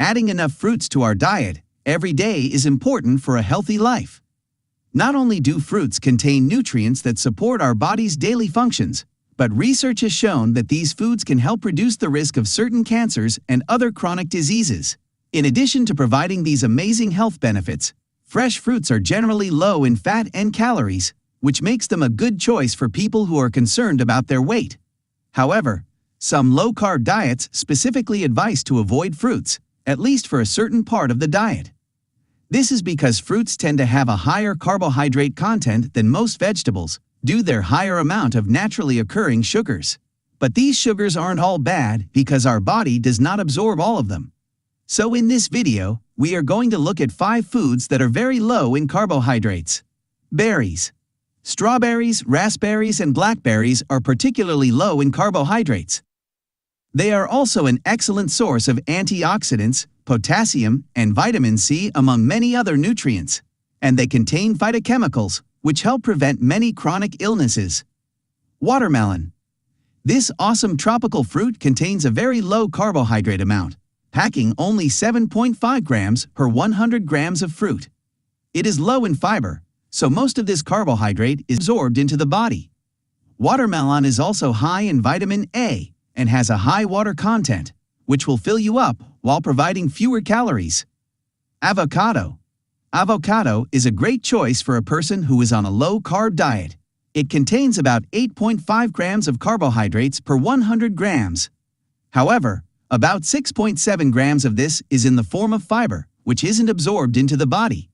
Adding enough fruits to our diet every day is important for a healthy life. Not only do fruits contain nutrients that support our body's daily functions, but research has shown that these foods can help reduce the risk of certain cancers and other chronic diseases. In addition to providing these amazing health benefits, fresh fruits are generally low in fat and calories, which makes them a good choice for people who are concerned about their weight. However, some low-carb diets specifically advise to avoid fruits, at least for a certain part of the diet. This is because fruits tend to have a higher carbohydrate content than most vegetables, due to their higher amount of naturally occurring sugars. But these sugars aren't all bad because our body does not absorb all of them. So in this video, we are going to look at 5 foods that are very low in carbohydrates. Berries. Strawberries, raspberries, and blackberries are particularly low in carbohydrates. They are also an excellent source of antioxidants, potassium, and vitamin C among many other nutrients, and they contain phytochemicals, which help prevent many chronic illnesses. Watermelon. This awesome tropical fruit contains a very low carbohydrate amount, packing only 7.5 grams per 100 grams of fruit. It is low in fiber, so most of this carbohydrate is absorbed into the body. Watermelon is also high in vitamin A and has a high water content, which will fill you up while providing fewer calories. Avocado. Avocado is a great choice for a person who is on a low-carb diet. It contains about 8.5 grams of carbohydrates per 100 grams. However, about 6.7 grams of this is in the form of fiber, which isn't absorbed into the body.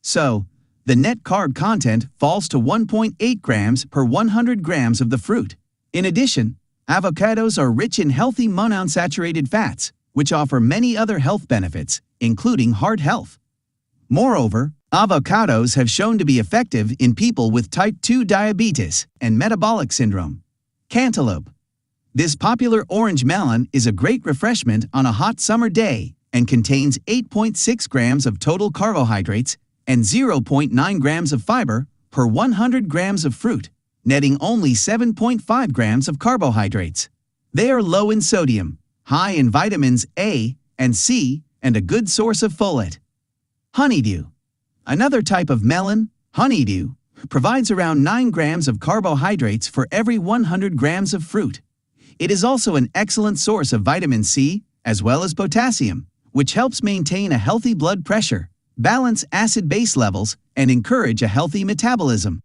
So, the net carb content falls to 1.8 grams per 100 grams of the fruit. In addition, avocados are rich in healthy monounsaturated fats, which offer many other health benefits, including heart health. Moreover, avocados have shown to be effective in people with type 2 diabetes and metabolic syndrome. Cantaloupe. This popular orange melon is a great refreshment on a hot summer day and contains 8.6 grams of total carbohydrates and 0.9 grams of fiber per 100 grams of fruit, netting only 7.5 grams of carbohydrates. They are low in sodium, high in vitamins A and C, and a good source of folate. Honeydew. Another type of melon, honeydew, provides around 9 grams of carbohydrates for every 100 grams of fruit. It is also an excellent source of vitamin C, as well as potassium, which helps maintain a healthy blood pressure, balance acid-base levels, and encourage a healthy metabolism.